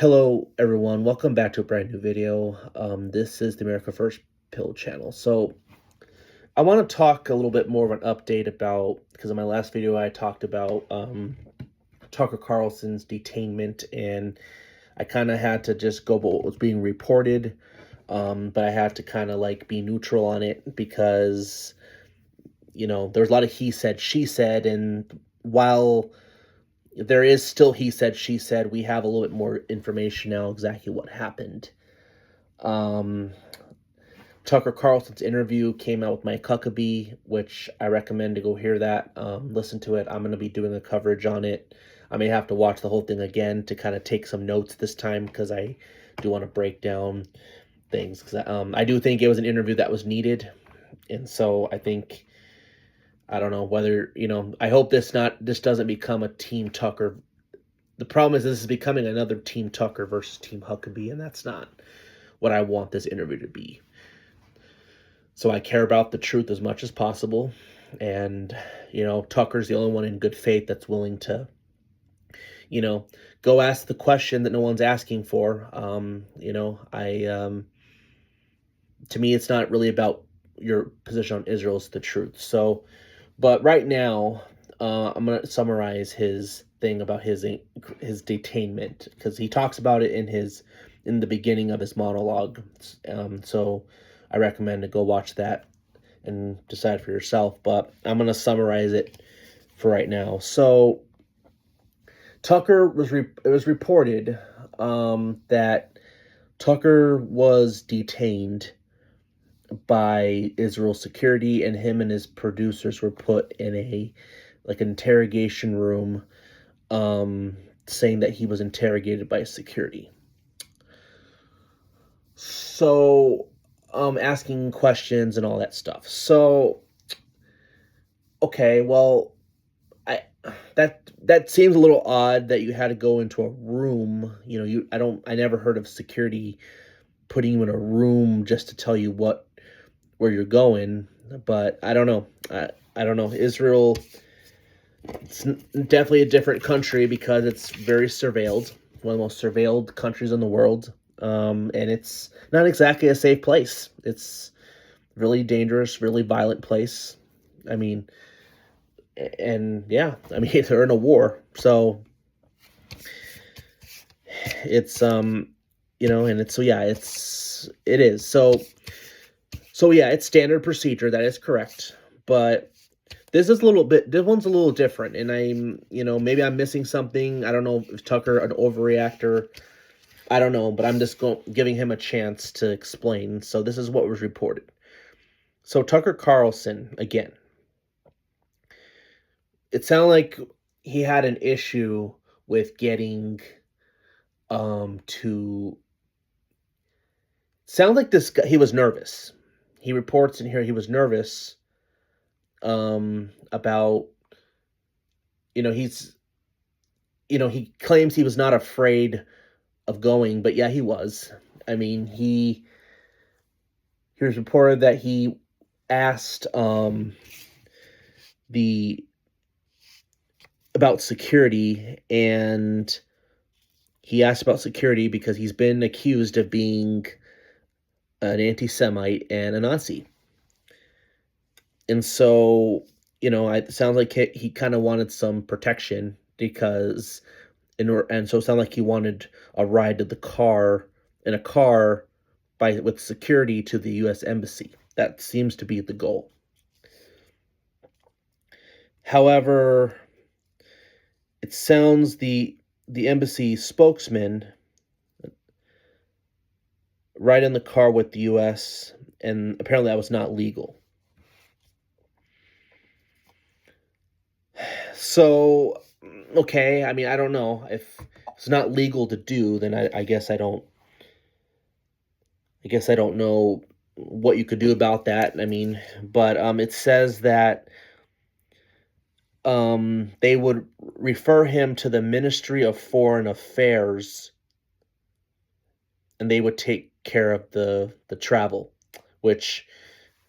Hello, everyone. Welcome back to a brand new video. This is the America First Pill channel. So, I want to talk a little bit more of an update about because in my last video I talked about Tucker Carlson's detainment, and I kind of had to just go by what was being reported, but I had to kind of like be neutral on it because there's a lot of he said, she said, and while there is still he said, she said, we have a little bit more information now exactly what happened. Um, Tucker Carlson's interview came out with Mike Huckabee, which I recommend to go hear that, listen to it. I'm going to be doing a coverage on it. I may have to watch the whole thing again to kind of take some notes this time because I do want to break down things. Because I do think it was an interview that was needed, and so I don't know whether I hope this doesn't become a Team Tucker. The problem is this is becoming another Team Tucker versus Team Huckabee, and that's not what I want this interview to be. So I care about the truth as much as possible. And, Tucker's the only one in good faith that's willing to, go ask the question that no one's asking for. To me, it's not really about your position on Israel, it's the truth. So, but right now, I'm going to summarize his thing about his detainment because he talks about it in the beginning of his monologue. So I recommend to go watch that and decide for yourself. But I'm going to summarize it for right now. So it was reported that Tucker was detained by Israel security, and him and his producers were put in an interrogation room, saying that he was interrogated by security. So, asking questions and all that stuff. So, okay, well, that seems a little odd that you had to go into a room. I never heard of security putting you in a room just to tell you where you're going, but I don't know. I don't know. Israel, it's definitely a different country because it's very surveilled, one of the most surveilled countries in the world, and it's not exactly a safe place. It's really dangerous, really violent place. I mean, and yeah, I mean, they're in a war, so it's and it's it is so yeah, it's standard procedure. That is correct. But this one's a little different. And maybe I'm missing something. I don't know if Tucker, an overreactor. I don't know, but I'm just giving him a chance to explain. So this is what was reported. So Tucker Carlson, again, it sounded like he had an issue with getting to sound like this guy, he was nervous. He reports in here he was nervous about, he claims he was not afraid of going, but yeah, he was. I mean, he was reported that he asked about security, and he asked about security because he's been accused of being an anti-Semite and a Nazi. And so, it sounds like he kind of wanted some protection because, and so it sounded like he wanted a ride to in a car with security to the U.S. Embassy. That seems to be the goal. However, it sounds the embassy spokesman ride in the car with the U.S., and apparently that was not legal. So, okay, I mean, I don't know. If it's not legal to do, then I guess I don't know what you could do about that. I mean, but it says that they would refer him to the Ministry of Foreign Affairs, and they would take care of the travel, which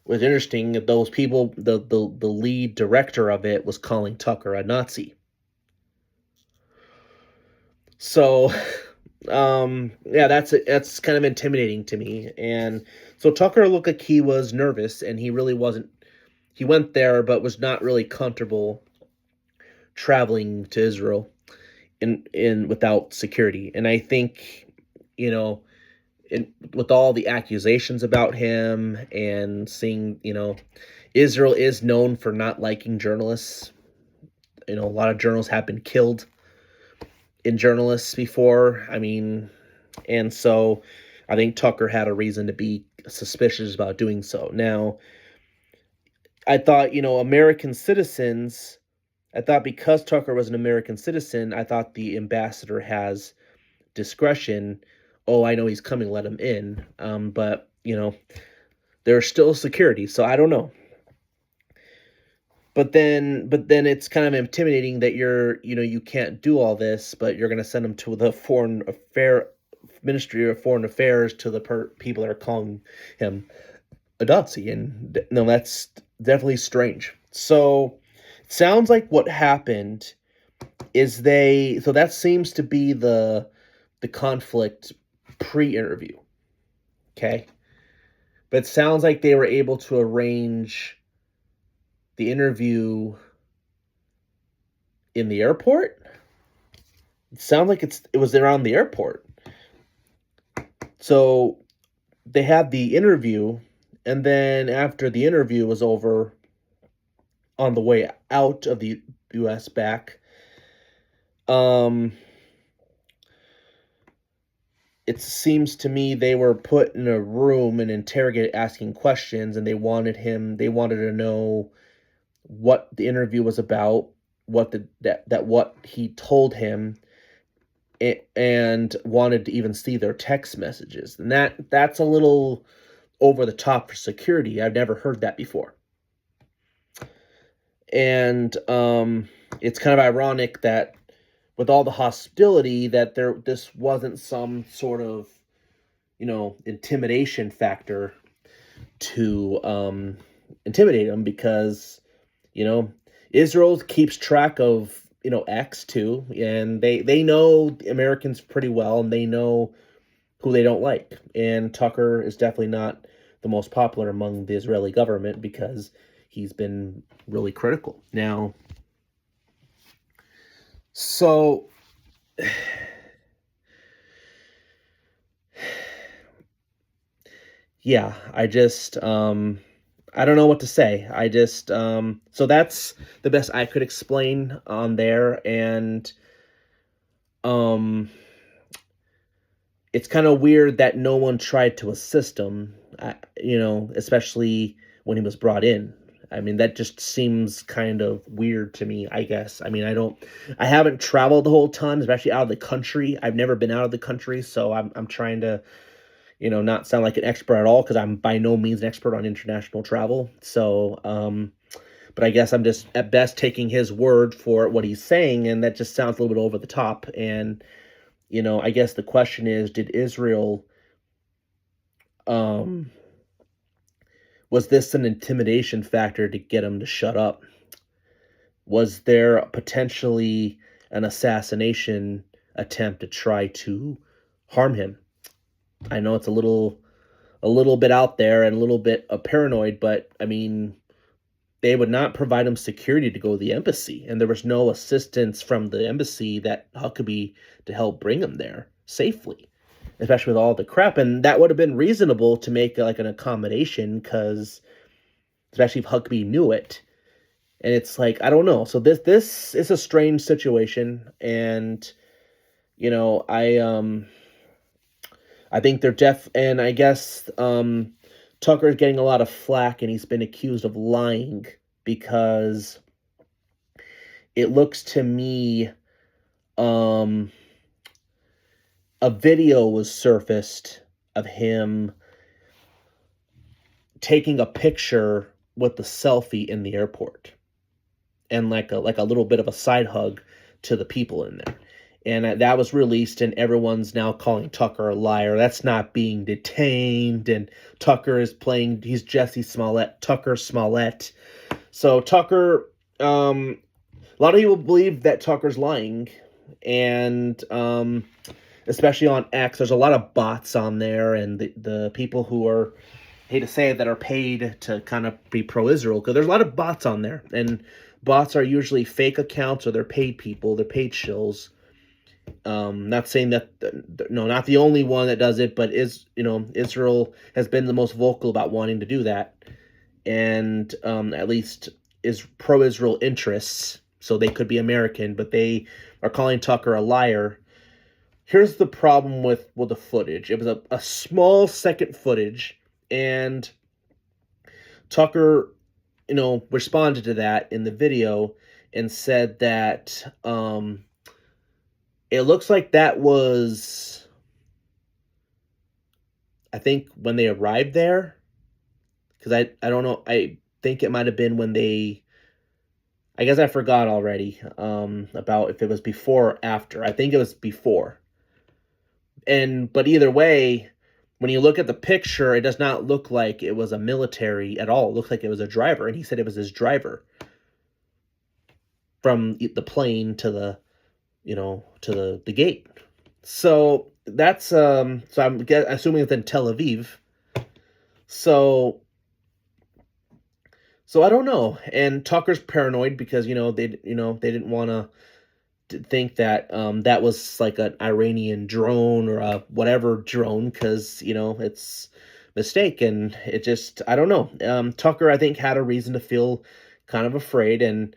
was interesting. Those people, the lead director of it was calling Tucker a Nazi. So Yeah, that's kind of intimidating to me. And so Tucker looked like he was nervous, and he really wasn't. He went there, but was not really comfortable traveling to Israel in without security. And I think, you know, with all the accusations about him and seeing, Israel is known for not liking journalists. A lot of journalists have been killed in journalists before. And so I think Tucker had a reason to be suspicious about doing so. Now, I thought, American citizens, I thought because Tucker was an American citizen, I thought the ambassador has discretion. Oh, I know he's coming, let him in. But, there's still security, so I don't know. But then it's kind of intimidating that you can't do all this, but you're going to send him to the Ministry of Foreign Affairs, to the people that are calling him a Nazi, and no, that's definitely strange. So it sounds like what happened is so that seems to be the conflict pre-interview, okay? But it sounds like they were able to arrange the interview in the airport. It sounds like it was around the airport. So they had the interview, and then after the interview was over, on the way out of the U.S. back, it seems to me they were put in a room and interrogated, asking questions, and they wanted to know what the interview was about, what what he told him, and wanted to even see their text messages. And that's a little over the top for security. I've never heard that before. And it's kind of ironic that with all the hostility, that this wasn't some sort of intimidation factor to intimidate them, because Israel keeps track of X too, and they know Americans pretty well, and they know who they don't like. And Tucker is definitely not the most popular among the Israeli government, because he's been really critical. Now, so yeah, I don't know what to say. So that's the best I could explain on there. And it's kind of weird that no one tried to assist him, especially when he was brought in. That just seems kind of weird to me, I guess. I haven't traveled the whole ton, especially out of the country. I've never been out of the country, so I'm trying to, not sound like an expert at all, because I'm by no means an expert on international travel. So, but I guess I'm just at best taking his word for what he's saying, and that just sounds a little bit over the top. And, I guess the question is, did Israel, was this an intimidation factor to get him to shut up? Was there potentially an assassination attempt to try to harm him? I know it's a little bit out there and a little bit paranoid, but they would not provide him security to go to the embassy, and there was no assistance from the embassy, that Huckabee, to help bring him there safely, especially with all the crap. And that would have been reasonable to make like an accommodation, because especially if Huckabee knew it. And it's like, I don't know. So this is a strange situation, and I think and I guess Tucker is getting a lot of flack, and he's been accused of lying, because it looks to me a video was surfaced of him taking a picture with the selfie in the airport, and like a little bit of a side hug to the people in there. And that was released, and everyone's now calling Tucker a liar. That's not being detained, and Tucker is playing, he's Jesse Smollett, Tucker Smollett. So Tucker, a lot of people believe that Tucker's lying, and especially on X. There's a lot of bots on there, and the people who are, I hate to say it, that are paid to kind of be pro-Israel, because there's a lot of bots on there, and bots are usually fake accounts, or they're paid people, they're paid shills. Not saying that, no, not the only one that does it, but Israel has been the most vocal about wanting to do that, and at least is pro-Israel interests, so they could be American, but they are calling Tucker a liar. Here's the problem with the footage. It was a small second footage, and Tucker, responded to that in the video and said that it looks like that was, I think, when they arrived there, because I don't know, I think it might have been when they, I guess I forgot already about if it was before or after. I think it was before. But either way, when you look at the picture, it does not look like it was a military at all. It looks like it was a driver, and he said it was his driver from the plane to the, the gate. So that's so I'm assuming it's in Tel Aviv. So I don't know. And Tucker's paranoid because they didn't want to think that that was like an Iranian drone or a whatever drone, because it's mistake, and it just, I don't know. Tucker, I think, had a reason to feel kind of afraid, and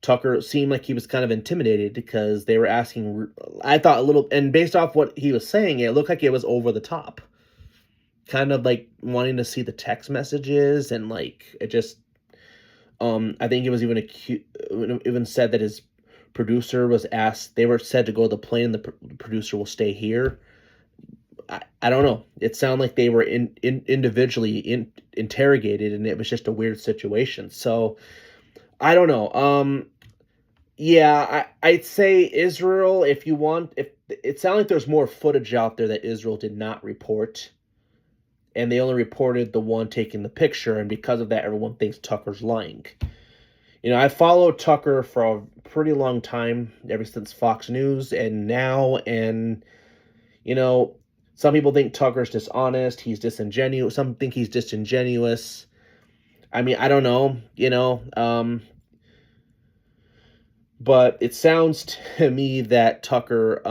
Tucker seemed like he was kind of intimidated because they were asking, I thought, a little, and based off what he was saying, it looked like it was over the top, kind of like wanting to see the text messages, and like it just I think it was even said that his producer was asked, they were said to go to the plane, and the producer will stay here. I don't know. It sounded like they were individually interrogated, and it was just a weird situation. So I don't know. Yeah, I'd say Israel, if you want, if it sounded like there's more footage out there that Israel did not report, and they only reported the one taking the picture, and because of that, everyone thinks Tucker's lying. I followed Tucker for a pretty long time, ever since Fox News and now, and, some people think Tucker's dishonest, he's disingenuous, some think he's disingenuous. I mean, I don't know, but it sounds to me that Tucker,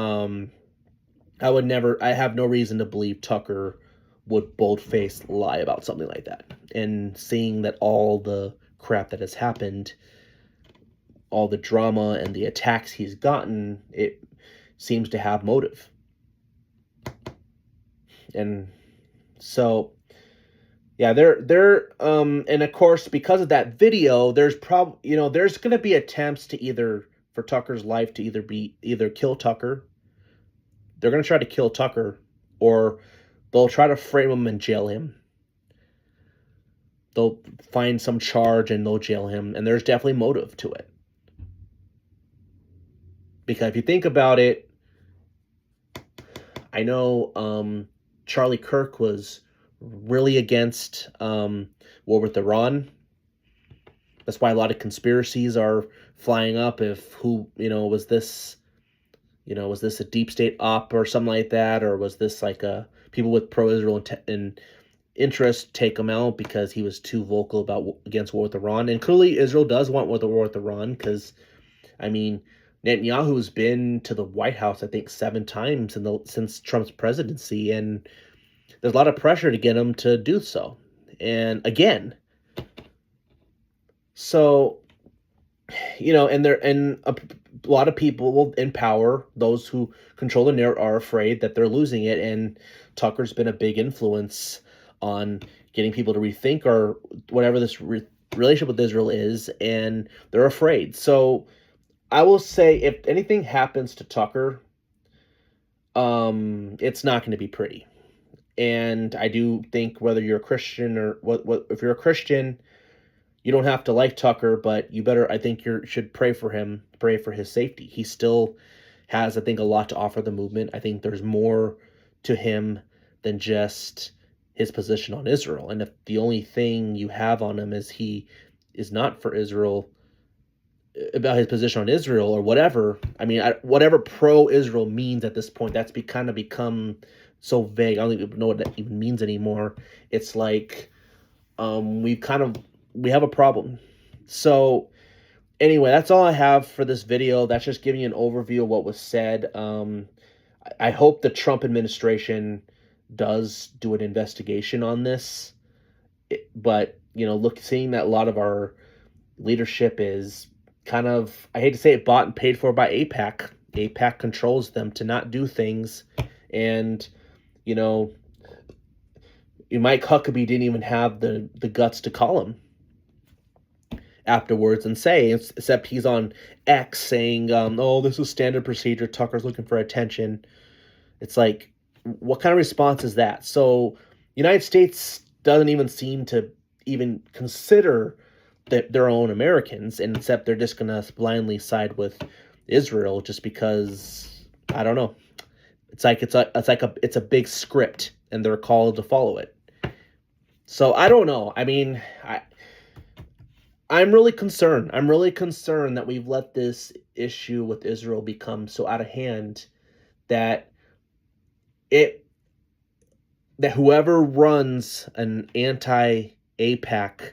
I have no reason to believe Tucker would bold-faced lie about something like that. And seeing that all the crap that has happened, all the drama and the attacks he's gotten, it seems to have motive. And so, yeah, and of course, because of that video, there's there's going to be attempts to for Tucker's life to either kill Tucker. They're going to try to kill Tucker, or they'll try to frame him and jail him. They'll find some charge and they'll jail him, and there's definitely motive to it. Because if you think about it, I know Charlie Kirk was really against war with Iran. That's why a lot of conspiracies are flying up. Was this a deep state op or something like that, or was this like people with pro-Israel and interest take him out because he was too vocal against war with Iran? And clearly, Israel does want war with Iran, because, I mean, Netanyahu's been to the White House, I think, 7 times since Trump's presidency, and there's a lot of pressure to get him to do so. And again, so, and a lot of people in power, those who control the narrative, are afraid that they're losing it, and Tucker's been a big influence on getting people to rethink or whatever this relationship with Israel is, and they're afraid. So I will say, if anything happens to Tucker, it's not going to be pretty. And I do think, whether you're a Christian or if you're a Christian, you don't have to like Tucker, but I think you should pray for him, pray for his safety. He still has, I think, a lot to offer the movement. I think there's more to him than just his position on Israel. And if the only thing you have on him is he is not for Israel, about his position on Israel or whatever. I mean, whatever pro-Israel means at this point, that's kind of become so vague. I don't even know what that even means anymore. It's like we have a problem. So anyway, that's all I have for this video. That's just giving you an overview of what was said. I hope the Trump administration does do an investigation on this. But seeing that a lot of our leadership is kind of, I hate to say it, bought and paid for by APAC. APAC controls them to not do things. And, you know, Mike Huckabee didn't even have the guts to call him afterwards and say, except he's on X saying, oh, this is standard procedure. Tucker's looking for attention. It's like, what kind of response is that? So United States doesn't even seem to even consider their own Americans, and except they're just gonna blindly side with Israel just because, I don't know. It's a big script, and they're called to follow it. So I don't know. I mean, I'm really concerned. I'm really concerned that we've let this issue with Israel become so out of hand that whoever runs an anti-APAC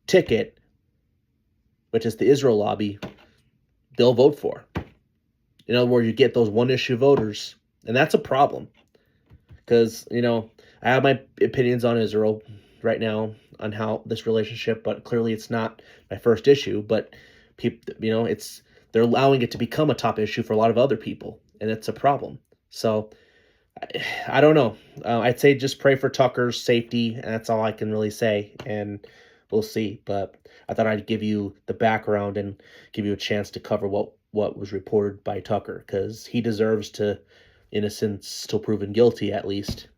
ticket, which is the Israel lobby, they'll vote for. In other words, you get those one-issue voters, and that's a problem. Because, I have my opinions on Israel right now on how this relationship, but clearly it's not my first issue. But people, they're allowing it to become a top issue for a lot of other people, and it's a problem. So I don't know. I'd say just pray for Tucker's safety, and that's all I can really say. And we'll see. But I thought I'd give you the background and give you a chance to cover what was reported by Tucker, because he deserves to innocence till proven guilty at least.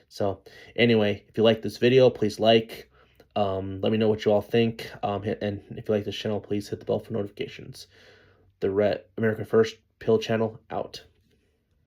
So anyway, if you like this video, please like. Let me know what you all think. And if you like this channel, please hit the bell for notifications. The America First Pill channel out.